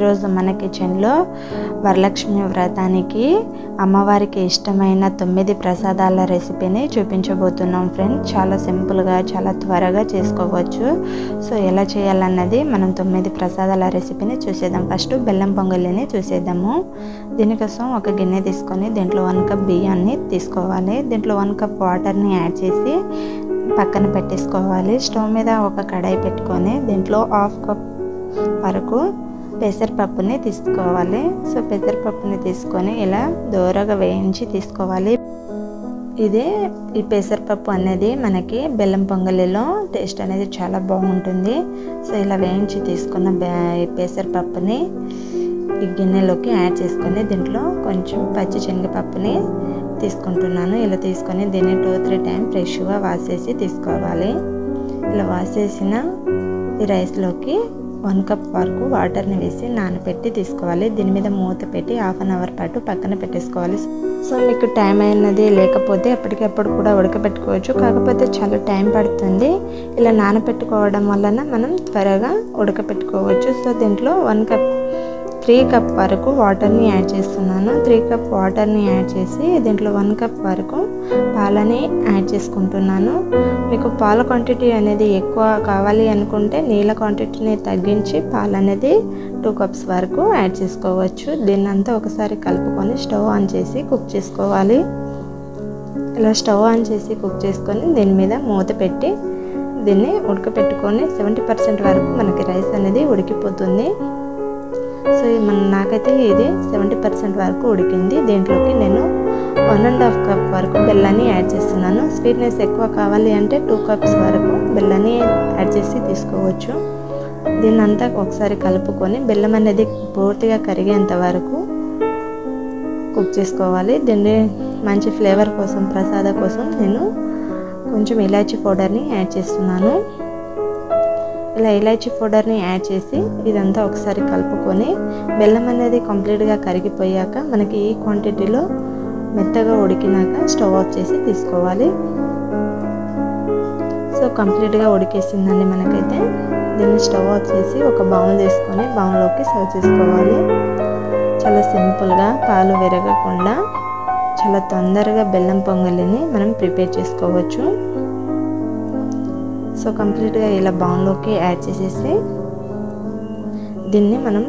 ఈరోజు మన కిచెన్లో వరలక్ష్మి వ్రతానికి అమ్మవారికి ఇష్టమైన 9 ప్రసాదాల రెసిపీని చూపించబోతున్నాం ఫ్రెండ్స్. చాలా సింపుల్గా చాలా త్వరగా చేసుకోవచ్చు. సో ఎలా చేయాలన్నది మనం 9 ప్రసాదాల రెసిపీని చూసేద్దాం. ఫస్ట్ బెల్లం పొంగలిని చూసేద్దాము. దీనికోసం ఒక గిన్నె తీసుకొని దీంట్లో 1 కప్ బియ్యాన్ని తీసుకోవాలి. దీంట్లో 1 కప్ వాటర్ని యాడ్ చేసి పక్కన పెట్టేసుకోవాలి. స్టవ్ మీద ఒక కడాయి పెట్టుకొని దీంట్లో 1/2 కప్ వరకు పెసరపప్పుని తీసుకోవాలి. సో పెసరపప్పుని తీసుకొని ఇలా దోరగా వేయించి తీసుకోవాలి. ఈ పెసరపప్పు అనేది మనకి బెల్లం పొంగలిలో టేస్ట్ అనేది చాలా బాగుంటుంది. సో ఇలా వేయించి తీసుకున్న పెసరపప్పుని ఈ గిన్నెలోకి యాడ్ చేసుకొని దీంట్లో కొంచెం పచ్చి శనగపప్పుని తీసుకుంటున్నాను. ఇలా తీసుకొని దీన్ని 2-3 టైం ఫ్రెష్గా వాష్ చేసి తీసుకోవాలి. ఇలా వాష్ చేసిన ఈ రైస్లోకి 1 కప్ వరకు వాటర్ని వేసి నానబెట్టి తీసుకోవాలి. దీని మీద మూత పెట్టి 1/2 అవర్ పాటు పక్కన పెట్టేసుకోవాలి. సో మీకు టైం అయినది లేకపోతే ఎప్పటికప్పుడు కూడా ఉడకబెట్టుకోవచ్చు. కాకపోతే చాలా టైం పడుతుంది. ఇలా నానబెట్టుకోవడం వలన మనం త్వరగా ఉడకబెట్టుకోవచ్చు. సో దీంట్లో 3 కప్ వరకు వాటర్ని యాడ్ చేస్తున్నాను. 3 కప్ వాటర్ని యాడ్ చేసి దీంట్లో 1 కప్ వరకు పాలని యాడ్ చేసుకుంటున్నాను. మీకు పాల క్వాంటిటీ అనేది ఎక్కువ కావాలి అనుకుంటే నీళ్ళ క్వాంటిటీని తగ్గించి పాలు అనేది 2 కప్స్ వరకు యాడ్ చేసుకోవచ్చు. దీన్నంతా ఒకసారి కలుపుకొని స్టవ్ ఆన్ చేసి కుక్ చేసుకోవాలి. ఇలా స్టవ్ ఆన్ చేసి కుక్ చేసుకొని దీని మీద మూత పెట్టి దీన్ని ఉడకపెట్టుకొని 70% వరకు మనకి రైస్ అనేది ఉడికిపోతుంది. సో నాకైతే ఇది 70% వరకు ఉడికింది. దీంట్లోకి నేను 1.5 కప్ వరకు బెల్లాన్ని యాడ్ చేస్తున్నాను. స్వీట్నెస్ ఎక్కువ కావాలి అంటే 2 కప్స్ వరకు బెల్లాన్ని యాడ్ చేసి తీసుకోవచ్చు. దీన్ని అంతా ఒకసారి కలుపుకొని బెల్లం అనేది పూర్తిగా కరిగేంత వరకు కుక్ చేసుకోవాలి. దీన్ని మంచి ఫ్లేవర్ కోసం ప్రసాద కోసం నేను కొంచెం ఇలాచీ పౌడర్ని యాడ్ చేస్తున్నాను. ఇలా ఇలాచీ పౌడర్ని యాడ్ చేసి ఇదంతా ఒకసారి కలుపుకొని బెల్లం అనేది కంప్లీట్గా కరిగిపోయాక మనకి ఈ క్వాంటిటీలో మెత్తగా ఉడికినాక స్టవ్ ఆఫ్ చేసి తీసుకోవాలి. సో కంప్లీట్గా ఉడికేసిందండి మనకైతే. దీన్ని స్టవ్ ఆఫ్ చేసి ఒక బౌల్ తీసుకొని బౌల్లోకి సర్వ్ చేసుకోవాలి. చాలా సింపుల్గా పాలు విరగకుండా చాలా తొందరగా బెల్లం పొంగలిని మనం ప్రిపేర్ చేసుకోవచ్చు. సో కంప్లీట్గా ఇలా బౌల్లోకి యాడ్ చేసేసి దీన్ని మనం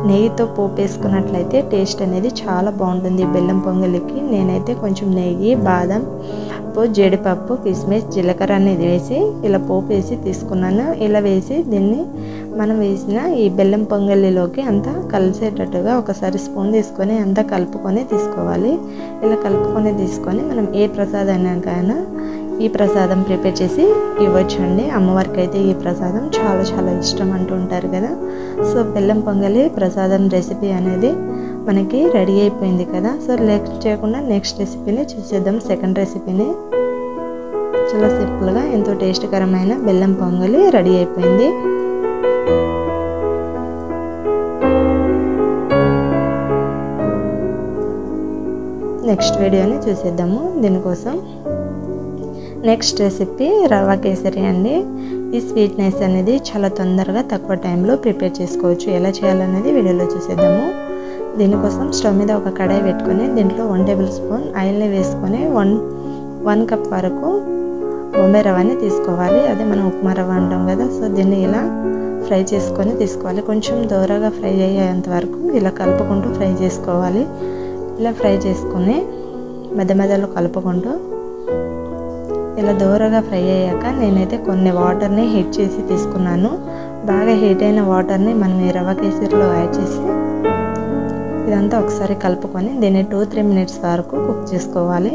నెయ్యితో పోపు వేసుకున్నట్లయితే టేస్ట్ అనేది చాలా బాగుంటుంది బెల్లం పొంగలికి. నేనైతే కొంచెం నెయ్యి, బాదం, జీడిపప్పు, కిస్మిస్, జీలకర్ర అనేది వేసి ఇలా పోపు వేసి తీసుకున్నాను. ఇలా వేసి దీన్ని మనం వేసిన ఈ బెల్లం పొంగలిలోకి అంతా కలిసేటట్టుగా ఒకసారి స్పూన్ తీసుకొని అంతా కలుపుకొని తీసుకోవాలి. ఇలా కలుపుకొని తీసుకొని మనం ఏ ప్రసాదానికైనా ఈ ప్రసాదం ప్రిపేర్ చేసి ఇవ్వచ్చండి. అమ్మవారికి అయితే ఈ ప్రసాదం చాలా చాలా ఇష్టం అంటూ ఉంటారు కదా. సో బెల్లం పొంగలి ప్రసాదం రెసిపీ అనేది మనకి రెడీ అయిపోయింది కదా. సో లేట్ చేయకుండా నెక్స్ట్ రెసిపీని చూసేద్దాం. సెకండ్ రెసిపీని చాలా సింపుల్గా ఎంతో టేస్ట్కరమైన బెల్లం పొంగలి రెడీ అయిపోయింది. నెక్స్ట్ వీడియోని చూసేద్దాము. దీనికోసం నెక్స్ట్ రెసిపీ రవ్వ కేసరి అండి. ఈ స్వీట్నెస్ అనేది చాలా తొందరగా తక్కువ టైంలో ప్రిపేర్ చేసుకోవచ్చు. ఎలా చేయాలనేది వీడియోలో చూసేద్దాము. దీనికోసం స్టవ్ మీద ఒక కడాయి పెట్టుకొని దీంట్లో 1 టేబుల్ స్పూన్ ఆయిల్ని వేసుకొని 1 కప్ వరకు బొంబాయి రవ్వని తీసుకోవాలి. అదే మనం ఉప్మా రవ్వ అంటాం కదా. సో దీన్ని ఇలా ఫ్రై చేసుకొని తీసుకోవాలి. కొంచెం దోరగా ఫ్రై అయ్యేంత వరకు ఇలా కలుపుకుంటూ ఫ్రై చేసుకోవాలి. ఇలా ఫ్రై చేసుకొని మధ్య మధ్యలో కలుపుకుంటూ ఇలా దోరగా ఫ్రై అయ్యాక నేనైతే కొన్ని వాటర్ని హీట్ చేసి తీసుకున్నాను. బాగా హీట్ అయిన వాటర్ని మనం ఈ రవ్వ కేసరిలో యాడ్ చేసి ఇదంతా ఒకసారి కలుపుకొని దీన్ని 2-3 మినిట్స్ వరకు కుక్ చేసుకోవాలి.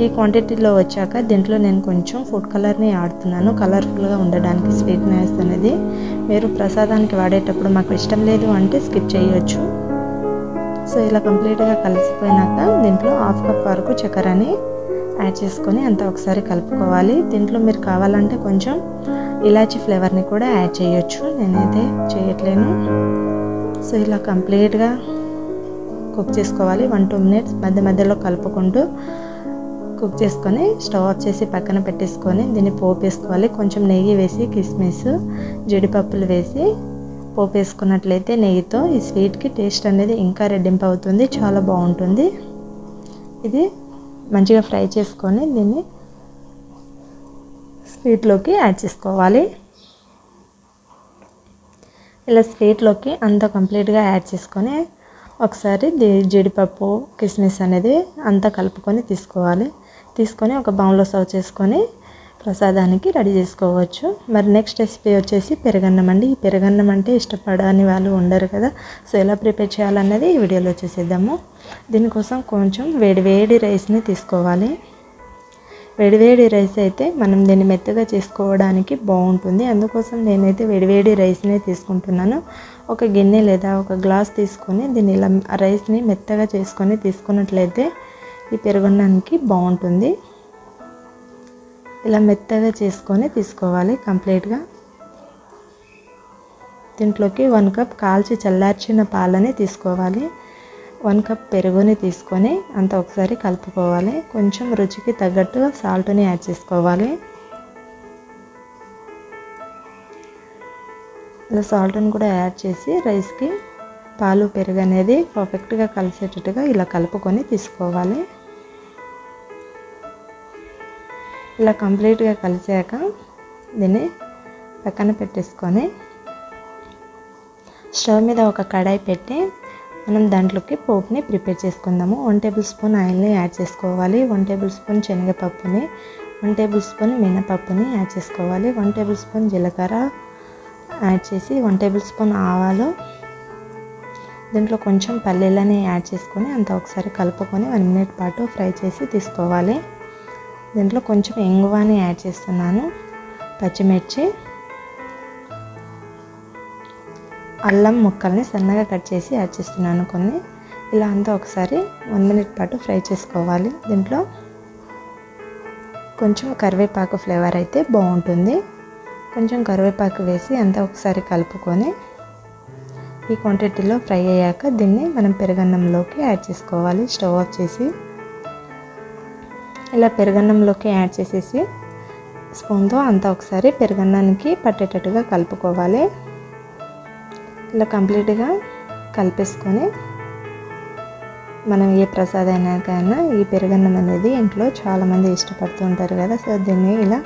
ఈ క్వాంటిటీలో వచ్చాక దీంట్లో నేను కొంచెం ఫుడ్ కలర్ని ఆడుతున్నాను, కలర్ఫుల్గా ఉండడానికి. స్వీట్నెస్ అనేది మీరు ప్రసాదానికి వాడేటప్పుడు మాకు ఇష్టం లేదు అంటే స్కిప్ చేయొచ్చు. సో ఇలా కంప్లీట్గా కలిసిపోయినాక దీంట్లో 1/2 కప్ వరకు చక్కెరని యాడ్ చేసుకొని అంతా ఒకసారి కలుపుకోవాలి. దీంట్లో మీరు కావాలంటే కొంచెం ఇలాచీ ఫ్లేవర్ని కూడా యాడ్ చేయొచ్చు. నేనైతే చేయట్లేను. సో ఇలా కంప్లీట్గా కుక్ చేసుకోవాలి. 1-2 మినిట్స్ మధ్య మధ్యలో కలుపుకుంటూ కుక్ చేసుకొని స్టవ్ ఆఫ్ చేసి పక్కన పెట్టేసుకొని దీన్ని పోపు వేసుకోవాలి. కొంచెం నెయ్యి వేసి కిస్మిస్, జీడిపప్పులు వేసి పోపు వేసుకున్నట్లయితే నెయ్యితో ఈ స్వీట్కి టేస్ట్ అనేది ఇంకా రెట్టింపు అవుతుంది, చాలా బాగుంటుంది. ఇది మంచిగా ఫ్రై చేసుకొని దీన్ని స్వీట్లోకి యాడ్ చేసుకోవాలి. ఇలా స్వీట్లోకి అంతా కంప్లీట్గా యాడ్ చేసుకొని ఒకసారి జీడిపప్పు కిస్మిస్ అనేది అంతా కలుపుకొని తీసుకొని ఒక బౌల్లో సర్వ్ చేసుకొని ప్రసాదానికి రెడీ చేసుకోవచ్చు. మరి నెక్స్ట్ రెసిపీ వచ్చేసి పెరుగన్నం అండి. ఈ పెరుగన్నం అంటే ఇష్టపడని వాళ్ళు ఉండరు కదా, సో ఎలా ప్రిపేర్ చేయాలన్నది ఈ వీడియోలో చూసేద్దాము. దీనికోసం కొంచెం వేడి రైస్ని తీసుకోవాలి. వేడి రైస్ అయితే మనం దీన్ని మెత్తగా చేసుకోవడానికి బాగుంటుంది, అందుకోసం నేనైతే వేడి రైస్ని తీసుకుంటున్నాను. ఒక గిన్నె లేదా ఒక గ్లాస్ తీసుకొని దీన్ని ఇలా రైస్ని మెత్తగా చేసుకొని తీసుకున్నట్లయితే ఈ పెరుగన్నానికి బాగుంటుంది. ఇలా మెత్తగా చేసుకొని తీసుకోవాలి కంప్లీట్గా. దీంట్లోకి 1 కప్ కాల్చి చల్లార్చిన పాలని తీసుకోవాలి. 1 కప్ పెరుగుని తీసుకొని అంతా ఒకసారి కలుపుకోవాలి. కొంచెం రుచికి తగ్గట్టుగా సాల్ట్ని యాడ్ చేసుకోవాలి. ఇలా సాల్ట్ని కూడా యాడ్ చేసి రైస్కి పాలు పెరుగు అనేది పర్ఫెక్ట్గా కలిసేటట్టుగా ఇలా కలుపుకొని తీసుకోవాలి. ఇలా కంప్లీట్గా కలిసాక దీన్ని పక్కన పెట్టేసుకొని స్టవ్ మీద ఒక కడాయి పెట్టి మనం దాంట్లోకి పోపుని ప్రిపేర్ చేసుకుందాము. 1 టేబుల్ స్పూన్ ఆయిల్ని యాడ్ చేసుకోవాలి. 1 టేబుల్ స్పూన్ శనగపప్పుని, 1 టేబుల్ స్పూన్ మినపప్పుని యాడ్ చేసుకోవాలి. 1 టేబుల్ స్పూన్ జీలకర్ర యాడ్ చేసి 1 టేబుల్ స్పూన్ ఆవాలు, దీంట్లో కొంచెం పల్లీలని యాడ్ చేసుకొని అంతా ఒకసారి కలుపుకొని 1 మినిట్ పాటు ఫ్రై చేసి తీసుకోవాలి. దీంట్లో కొంచెం ఇంగువని యాడ్ చేస్తున్నాను. పచ్చిమిర్చి, అల్లం ముక్కల్ని సన్నగా కట్ చేసి యాడ్ చేస్తున్నాను కొన్ని. ఇలా అంతా ఒకసారి 1 మినిట్ పాటు ఫ్రై చేసుకోవాలి. దీంట్లో కొంచెం కరివేపాకు ఫ్లేవర్ అయితే బాగుంటుంది. కొంచెం కరివేపాకు వేసి అంతా ఒకసారి కలుపుకొని ఈ క్వాంటిటీలో ఫ్రై అయ్యాక దీన్ని మనం పెరుగన్నంలోకి యాడ్ చేసుకోవాలి. స్టవ్ ఆఫ్ చేసి ఇలా పెరుగన్నంలోకి యాడ్ చేసేసి స్పూన్తో అంతా ఒకసారి పెరుగన్నానికి పట్టేటట్టుగా కలుపుకోవాలి. ఇలా కంప్లీట్గా కలిపేసుకొని మనం ఏ ప్రసాదానికైనా ఈ పెరుగన్నం అనేది ఇంట్లో చాలామంది ఇష్టపడుతూ ఉంటారు కదా, సో దీన్ని ఇలా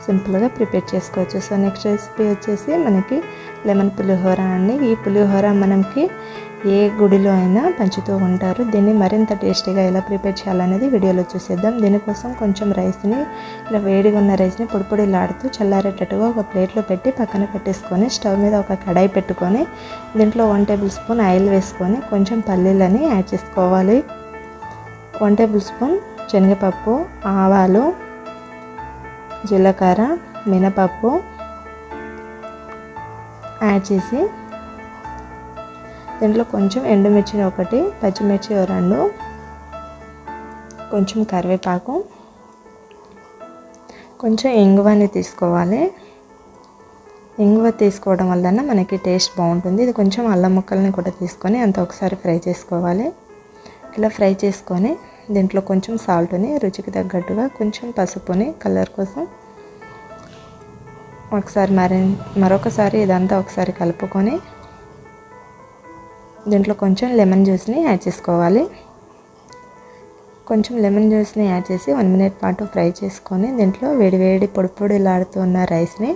సింపుల్గా ప్రిపేర్ చేసుకోవచ్చు. సో నెక్స్ట్ రెసిపీ వచ్చేసి మనకి లెమన్ పులిహోర అండి. ఈ పులిహోర మనకి ఏ గుడిలో అయినా పంచుతూ ఉంటారు. దీన్ని మరింత టేస్టీగా ఎలా ప్రిపేర్ చేయాలనేది వీడియోలో చూసేద్దాం. దీనికోసం కొంచెం రైస్ని ఇలా వేడిగా ఉన్న రైస్ని పొడిలాడుతూ చల్లారేటట్టుగా ఒక ప్లేట్లో పెట్టి పక్కన పెట్టేసుకొని స్టవ్ మీద ఒక కడాయి పెట్టుకొని దీంట్లో 1 టేబుల్ స్పూన్ ఆయిల్ వేసుకొని కొంచెం పల్లీలని యాడ్ చేసుకోవాలి. 1 టేబుల్ స్పూన్ శనగపప్పు, ఆవాలు, జీలకర్ర, మినపప్పు యాడ్ చేసి దీంట్లో కొంచెం ఎండుమిర్చి 1, పచ్చిమిర్చి 2, కొంచెం కరివేపాకు, కొంచెం ఇంగువని తీసుకోవాలి. ఇంగువ తీసుకోవడం వలన మనకి టేస్ట్ బాగుంటుంది. ఇది కొంచెం అల్లం ముక్కల్ని కూడా తీసుకొని అంత ఒకసారి ఫ్రై చేసుకోవాలి. ఇలా ఫ్రై చేసుకొని దీంట్లో కొంచెం సాల్ట్ని రుచికి తగ్గట్టుగా, కొంచెం పసుపుని కలర్ కోసం ఒకసారి మరొకసారి ఇదంతా ఒకసారి కలుపుకొని దీంట్లో కొంచెం లెమన్ జ్యూస్ని యాడ్ చేసుకోవాలి. కొంచెం లెమన్ జ్యూస్ని యాడ్ చేసి 1 మినిట్ పాటు ఫ్రై చేసుకొని దీంట్లో వేడి పొడిలాడుతున్న రైస్ని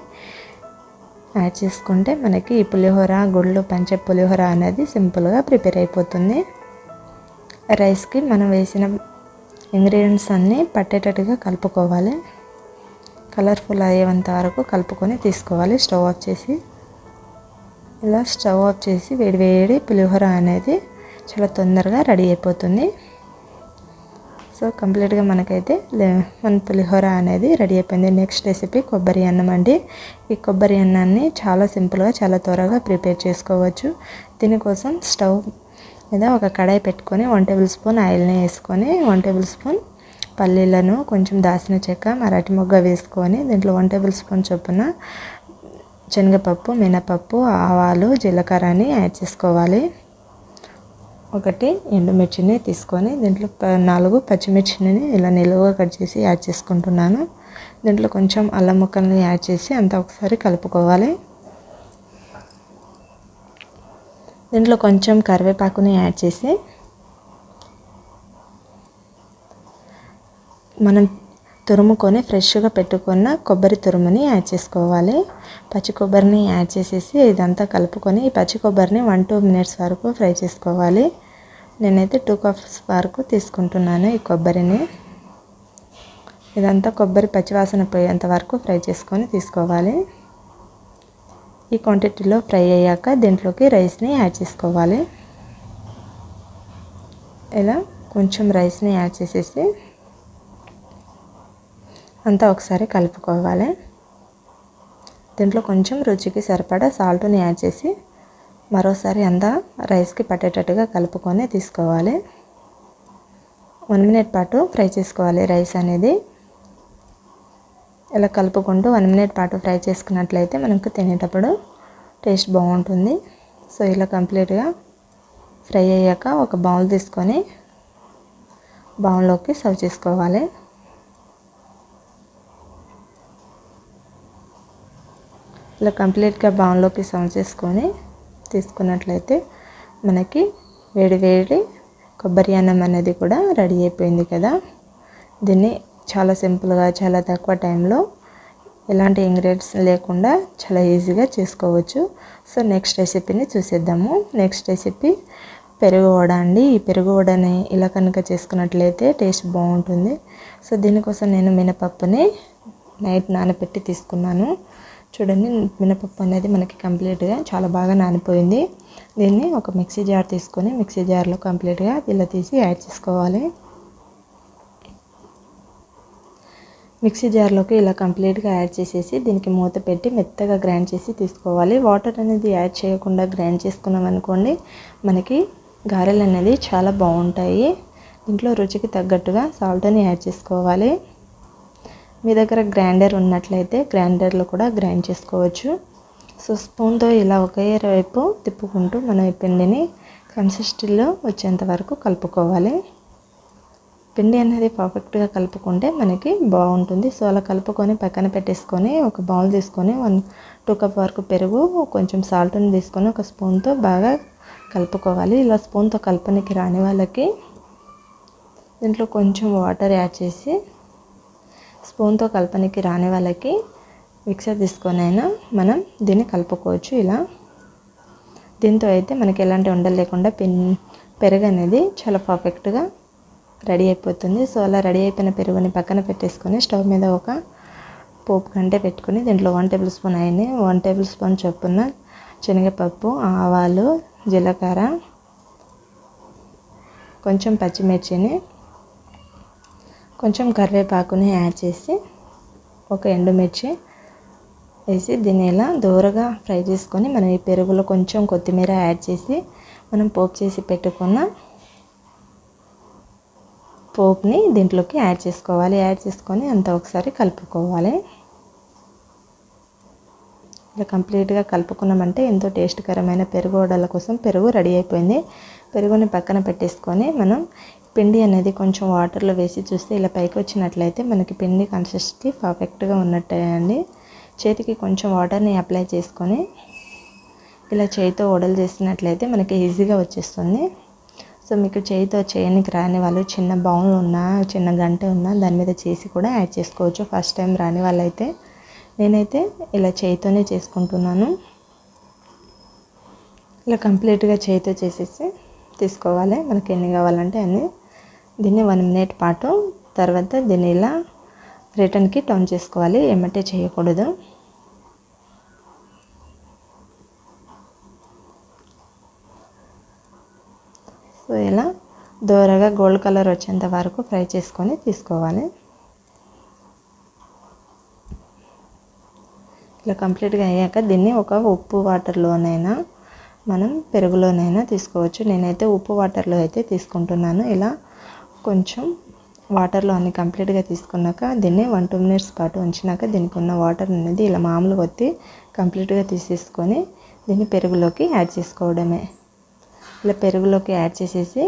యాడ్ చేసుకుంటే మనకి ఈ పులిహోర గుళ్ళు పంచే పులిహోర అనేది సింపుల్గా ప్రిపేర్ అయిపోతుంది. రైస్కి మనం వేసిన ఇంగ్రీడియంట్స్ అన్నీ పట్టేటట్టుగా కలుపుకోవాలి. కలర్ఫుల్ అయ్యేంత వరకు కలుపుకొని తీసుకోవాలి. స్టవ్ ఆఫ్ చేసి ఇలా స్టవ్ ఆఫ్ చేసి వేడి పులిహోర అనేది చాలా తొందరగా రెడీ అయిపోతుంది. సో కంప్లీట్గా మనకైతే మన పులిహోర అనేది రెడీ అయిపోయింది. నెక్స్ట్ రెసిపీ కొబ్బరి అన్నం అండి. ఈ కొబ్బరి అన్నాన్ని చాలా సింపుల్గా చాలా త్వరగా ప్రిపేర్ చేసుకోవచ్చు. దీనికోసం స్టవ్ మీద ఒక కడాయి పెట్టుకొని 1 టేబుల్ స్పూన్ ఆయిల్ని వేసుకొని 1 టేబుల్ స్పూన్ పల్లీలను, కొంచెం దాల్చిన చెక్క, మరాఠీ మొగ్గ వేసుకొని దీంట్లో 1 టేబుల్ స్పూన్ చొప్పున శనగపప్పు, మినపప్పు, ఆవాలు, జీలకర్రని యాడ్ చేసుకోవాలి. 1 ఎండుమిర్చిని తీసుకొని దీంట్లో 4 పచ్చిమిర్చిని ఇలా నిలువుగా కట్ చేసి యాడ్ చేసుకుంటున్నాను. దీంట్లో కొంచెం అల్లం ముక్కల్ని యాడ్ చేసి అంతా ఒకసారి కలుపుకోవాలి. దీంట్లో కొంచెం కరివేపాకుని యాడ్ చేసి మనం తురుముకొని ఫ్రెష్గా పెట్టుకున్న కొబ్బరి తురుముని యాడ్ చేసుకోవాలి. పచ్చి కొబ్బరిని యాడ్ చేసేసి ఇదంతా కలుపుకొని ఈ పచ్చి కొబ్బరిని 1-2 మినిట్స్ వరకు ఫ్రై చేసుకోవాలి. నేనైతే 2 కప్స్ వరకు తీసుకుంటున్నాను ఈ కొబ్బరిని. ఇదంతా కొబ్బరి పచ్చివాసన పోయేంత వరకు ఫ్రై చేసుకొని తీసుకోవాలి. ఈ క్వాంటిటీలో ఫ్రై అయ్యాక దీంట్లోకి రైస్ని యాడ్ చేసుకోవాలి. ఇలా కొంచెం రైస్ని యాడ్ చేసేసి అంతా ఒకసారి కలుపుకోవాలి. దీంట్లో కొంచెం రుచికి సరిపడా సాల్ట్ని యాడ్ చేసి మరోసారి అంతా రైస్కి పట్టేటట్టుగా కలుపుకొని తీసుకోవాలి. 1 మినిట్ పాటు ఫ్రై చేసుకోవాలి రైస్ అనేది. ఇలా కలుపుకుంటూ 1 మినిట్ పాటు ఫ్రై చేసుకున్నట్లయితే మనకు తినేటప్పుడు టేస్ట్ బాగుంటుంది. సో ఇలా కంప్లీట్గా ఫ్రై అయ్యాక ఒక బౌల్ తీసుకొని బౌల్లోకి సర్వ్ చేసుకోవాలి. ఇలా కంప్లీట్గా బౌల్లోకి సర్వ్ చేసుకొని తీసుకున్నట్లయితే మనకి వేడి వేడి కొబ్బరి అన్నం అనేది కూడా రెడీ అయిపోయింది కదా. దీన్ని చాలా సింపుల్గా చాలా తక్కువ టైంలో ఎలాంటి ఇంగ్రీడియంట్స్ లేకుండా చాలా ఈజీగా చేసుకోవచ్చు. సో నెక్స్ట్ రెసిపీని చూసేద్దాము. నెక్స్ట్ రెసిపీ పెరుగు వడ అండి. ఈ పెరుగు వడని ఇలా కనుక చేసుకున్నట్లయితే టేస్ట్ బాగుంటుంది. సో దీనికోసం నేను మినపప్పుని నైట్ నానబెట్టి తీసుకున్నాను. చూడండి, మినపప్పు అనేది మనకి కంప్లీట్గా చాలా బాగా నానిపోయింది. దీన్ని ఒక మిక్సీ జార్ తీసుకొని మిక్సీ జార్లో కంప్లీట్గా ఇలా తీసి యాడ్ చేసుకోవాలి. మిక్సీ జార్లోకి ఇలా కంప్లీట్గా యాడ్ చేసేసి దీనికి మూత పెట్టి మెత్తగా గ్రైండ్ చేసి తీసుకోవాలి. వాటర్ అనేది యాడ్ చేయకుండా గ్రైండ్ చేసుకున్నాం అనుకోండి, మనకి గారెలు అనేది చాలా బాగుంటాయి. దీంట్లో రుచికి తగ్గట్టుగా సాల్ట్ని యాడ్ చేసుకోవాలి. మీ దగ్గర గ్రైండర్ ఉన్నట్లయితే గ్రైండర్లో కూడా గ్రైండ్ చేసుకోవచ్చు. సో స్పూన్తో ఇలా ఒకే వైపు తిప్పుకుంటూ మనం ఈ పిండిని కన్సిస్టెన్సీలో వచ్చేంత వరకు కలుపుకోవాలి. పిండి అనేది పర్ఫెక్ట్గా కలుపుకుంటే మనకి బాగుంటుంది. సో అలా కలుపుకొని పక్కన పెట్టేసుకొని ఒక బౌల్ తీసుకొని 1-2 కప్ వరకు పెరుగు, కొంచెం సాల్ట్ని తీసుకొని ఒక స్పూన్తో బాగా కలుపుకోవాలి. ఇలా స్పూన్తో కలపనికి రాని వాళ్ళకి దీంట్లో కొంచెం వాటర్ యాడ్ చేసి, స్పూన్తో కలపనికి రాని వాళ్ళకి మిక్సర్ తీసుకొని అయినా మనం దీన్ని కలుపుకోవచ్చు. ఇలా దీంతో అయితే మనకి ఎలాంటి ఉండలు లేకుండా పెరుగు అనేది చాలా పర్ఫెక్ట్గా రెడీ అయిపోతుంది. సో అలా రెడీ అయిపోయిన పెరుగుని పక్కన పెట్టేసుకొని స్టవ్ మీద ఒక పోపు గంటె పెట్టుకొని దీంట్లో 1 టేబుల్ స్పూన్ అయినాయి, 1 టేబుల్ స్పూన్ చొప్పున శనగపప్పు, ఆవాలు, జీలకర్ర, కొంచెం పచ్చిమిర్చిని, కొంచెం కరివేపాకుని యాడ్ చేసి ఒక ఎండుమిర్చి వేసి దీన్ని ఇలా దూరగా ఫ్రై చేసుకొని మనం ఈ పెరుగులో కొంచెం కొత్తిమీర యాడ్ చేసి మనం పోపు చేసి పెట్టుకున్న పోపుని దీంట్లోకి యాడ్ చేసుకోవాలి. యాడ్ చేసుకొని అంతా ఒకసారి కలుపుకోవాలి. ఇలా కంప్లీట్గా కలుపుకున్నామంటే ఎంతో టేస్ట్కరమైన పెరుగు వడల కోసం పెరుగు రెడీ అయిపోయింది. పెరుగుని పక్కన పెట్టేసుకొని మనం పిండి అనేది కొంచెం వాటర్లో వేసి చూస్తే ఇలా పైకి వచ్చినట్లయితే మనకి పిండి కన్సిస్టెన్సీ పర్ఫెక్ట్గా ఉన్నట్టే అండి. చేతికి కొంచెం వాటర్ని అప్లై చేసుకొని ఇలా చేయితో వడలు చేసినట్లయితే మనకి ఈజీగా వచ్చేస్తుంది. సో మీకు చేయితో చేయనికి రాని వాళ్ళు చిన్న బౌల్ ఉన్నా, చిన్న గంటె ఉన్నా దాని మీద చేసి కూడా యాడ్ చేసుకోవచ్చు. ఫస్ట్ టైం రాని వాళ్ళైతే, నేనైతే ఇలా చేయితోనే చేసుకుంటున్నాను. ఇలా కంప్లీట్గా చేయితో చేసేసి తీసుకోవాలి. మనకి ఎన్ని కావాలంటే అన్ని. దీన్ని 1 మినిట్ పాటు తర్వాత దీన్ని ఇలా రిటర్న్కి టర్న్ చేసుకోవాలి. ఏమంటే చేయకూడదు. సో ఇలా దోరగా గోల్డ్ కలర్ వచ్చేంత వరకు ఫ్రై చేసుకొని తీసుకోవాలి. ఇలా కంప్లీట్గా అయ్యాక దీన్ని ఒక ఉప్పు వాటర్లోనైనా మనం పెరుగులోనైనా తీసుకోవచ్చు. నేనైతే ఉప్పు వాటర్లో అయితే తీసుకుంటున్నాను. ఇలా కొంచెం వాటర్లో అన్ని కంప్లీట్గా తీసుకున్నాక దీన్ని 1-2 మినిట్స్ పాటు ఉంచినాక దీనికి ఉన్న వాటర్ అనేది ఇలా మామూలుగా ఒత్తి కంప్లీట్గా తీసేసుకొని దీన్ని పెరుగులోకి యాడ్ చేసుకోవడమే. ఇలా పెరుగులోకి యాడ్ చేసేసి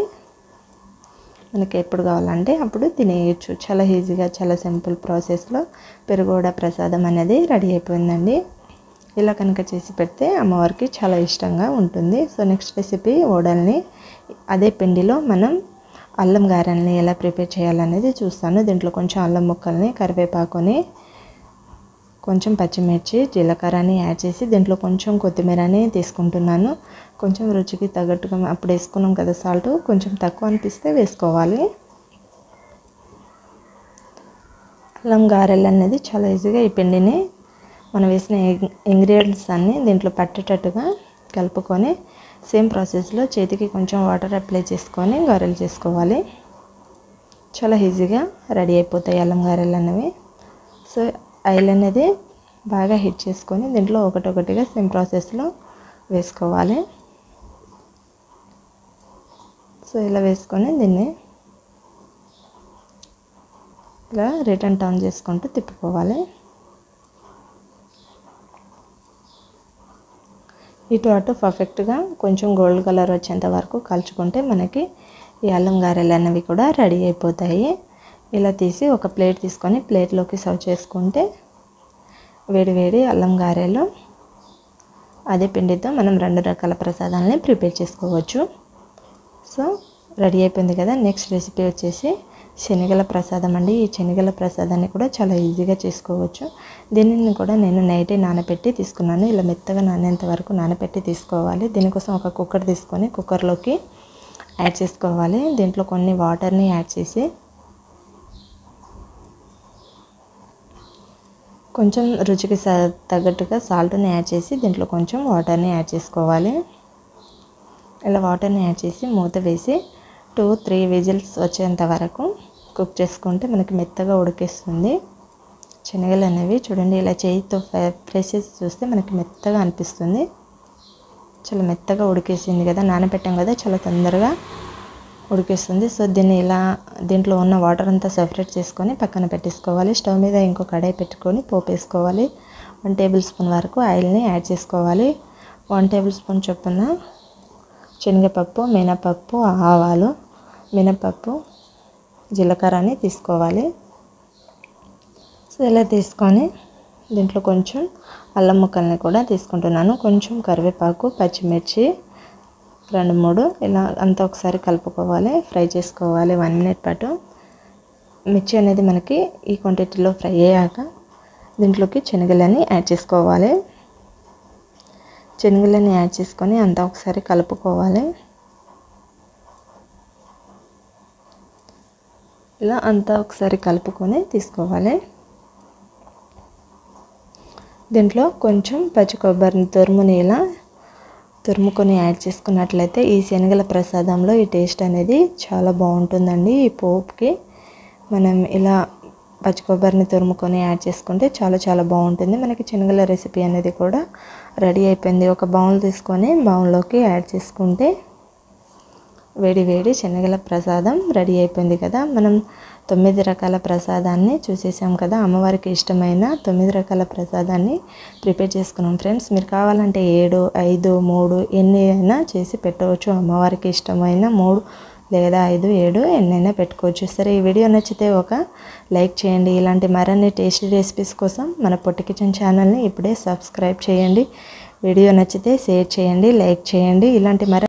మనకి ఎప్పుడు కావాలంటే అప్పుడు తినేయచ్చు. చాలా ఈజీగా, చాలా సింపుల్ ప్రాసెస్లో పెరుగు వడ ప్రసాదం అనేది రెడీ అయిపోయిందండి. ఇలా కనుక చేసి పెడితే అమ్మవారికి చాలా ఇష్టంగా ఉంటుంది. సో నెక్స్ట్ రెసిపీ వడల్ని అదే పిండిలో మనం అల్లం గారెల్ని ఎలా ప్రిపేర్ చేయాలనేది చూస్తాను. దీంట్లో కొంచెం అల్లం ముక్కల్ని, కరివేపాకుని, కొంచెం పచ్చిమిర్చి, జీలకర్రని యాడ్ చేసి దీంట్లో కొంచెం కొత్తిమీరని తీసుకుంటున్నాను. కొంచెం రుచికి తగ్గట్టుగా అప్పుడు వేసుకున్నాం కదా సాల్ట్, కొంచెం తక్కువ అనిపిస్తే వేసుకోవాలి. అల్లం గారెలు అనేది చాలా ఈజీగా ఈ పిండిని మనం వేసిన ఇంగ్రీడియంట్స్ అన్నీ దీంట్లో పట్టేటట్టుగా కలుపుకొని సేమ్ ప్రాసెస్లో చేతికి కొంచెం వాటర్ అప్లై చేసుకొని గారెలు చేసుకోవాలి. చాలా ఈజీగా రెడీ అయిపోతాయి అల్లం గారెలు అనేవి. సో ఆయిల్ అనేది బాగా హీట్ చేసుకొని దీంట్లో ఒకటొకటిగా సేమ్ ప్రాసెస్లో వేసుకోవాలి. సో ఇలా వేసుకొని దీన్ని ఇలా రిటర్న్ టర్న్ చేసుకుంటూ తిప్పుకోవాలి. ఇటు అటు పర్ఫెక్ట్గా కొంచెం గోల్డ్ కలర్ వచ్చేంత వరకు కాల్చుకుంటే మనకి ఈ అల్లం గారెలు అనేవి కూడా రెడీ అయిపోతాయి. ఇలా తీసి ఒక ప్లేట్ తీసుకొని ప్లేట్లోకి సర్వ్ చేసుకుంటే వేడి వేడి అల్లం గారెలు అదే పిండితో మనం 2 రకాల ప్రసాదాలని ప్రిపేర్ చేసుకోవచ్చు. సో రెడీ అయిపోయింది కదా. నెక్స్ట్ రెసిపీ వచ్చేసి శనగల ప్రసాదం అండి. ఈ శనగల ప్రసాదాన్ని కూడా చాలా ఈజీగా చేసుకోవచ్చు. దీనిని కూడా నేను నైటే నానబెట్టి తీసుకున్నాను. ఇలా మెత్తగా నానేంత వరకు నానబెట్టి తీసుకోవాలి. దీనికోసం ఒక కుక్కర్ తీసుకొని కుక్కర్లోకి యాడ్ చేసుకోవాలి. దీంట్లో కొన్ని వాటర్ని యాడ్ చేసి కొంచెం రుచికి తగ్గట్టుగా సాల్ట్ని యాడ్ చేసి దీంట్లో కొంచెం వాటర్ని యాడ్ చేసుకోవాలి. ఇలా వాటర్ని యాడ్ చేసి మూత వేసి 2-3 విజిల్స్ వచ్చేంత వరకు కుక్ చేసుకుంటే మనకి మెత్తగా ఉడికేస్తుంది. శనగలు అనేవి చూడండి, ఇలా చేయితో ప్రెస్ చేసి చూస్తే మనకి మెత్తగా అనిపిస్తుంది. చాలా మెత్తగా ఉడికేసింది కదా, నానబెట్టాం కదా, చాలా తొందరగా ఉడికేస్తుంది. సో దీన్ని ఇలా దీంట్లో ఉన్న వాటర్ అంతా సెపరేట్ చేసుకొని పక్కన పెట్టేసుకోవాలి. స్టవ్ మీద ఇంకో కడాయి పెట్టుకొని పోపు వేసుకోవాలి. 1 టేబుల్ స్పూన్ వరకు ఆయిల్ని యాడ్ చేసుకోవాలి. 1 టేబుల్ స్పూన్ చొప్పున శనగపప్పు, మినపప్పు, ఆవాలు, మినపప్పు, జీలకర్రని తీసుకోవాలి. సో ఇలా తీసుకొని దీంట్లో కొంచెం అల్లం ముక్కల్ని కూడా తీసుకుంటున్నాను. కొంచెం కరివేపాకు, పచ్చిమిర్చి 2-3 ఇలా అంతా ఒకసారి కలుపుకోవాలి. ఫ్రై చేసుకోవాలి 1 మినిట్ పాటు. మిర్చి అనేది మనకి ఈ క్వాంటిటీలో ఫ్రై అయ్యాక దీంట్లోకి శనగలని యాడ్ చేసుకోవాలి. శనగలని యాడ్ చేసుకొని అంతా ఒకసారి కలుపుకోవాలి. ఇలా అంతా ఒకసారి కలుపుకొని తీసుకోవాలి. దీంట్లో కొంచెం పచ్చి కొబ్బరిని తురుముకొని యాడ్ చేసుకున్నట్లయితే ఈ శనగల ప్రసాదంలో ఈ టేస్ట్ అనేది చాలా బాగుంటుందండి. ఈ పోపుకి మనం ఇలా పచ్చి కొబ్బరిని తురుముకొని యాడ్ చేసుకుంటే చాలా బాగుంటుంది. మనకి శనగల రెసిపీ అనేది కూడా రెడీ అయిపోయింది. ఒక బౌల్ తీసుకొని బౌల్లోకి యాడ్ చేసుకుంటే వేడి వేడి శనగల ప్రసాదం రెడీ అయిపోయింది కదా. మనం 9 రకాల ప్రసాదాన్ని చూసేసాం కదా. అమ్మవారికి ఇష్టమైన 9 రకాల ప్రసాదాన్ని ప్రిపేర్ చేసుకున్నాం ఫ్రెండ్స్. మీరు కావాలంటే 7, 5, 3 ఎన్ని అయినా చేసి పెట్టవచ్చు. అమ్మవారికి ఇష్టమైన 3 లేదా 5, 7 ఎన్నైనా పెట్టుకోవచ్చు. సరే, ఈ వీడియో నచ్చితే ఒక లైక్ చేయండి. ఇలాంటి మరిన్ని టేస్టీ రెసిపీస్ కోసం మన పొట్టి కిచెన్ ఛానల్ని ఇప్పుడే సబ్స్క్రైబ్ చేయండి. వీడియో నచ్చితే షేర్ చేయండి, లైక్ చేయండి. ఇలాంటి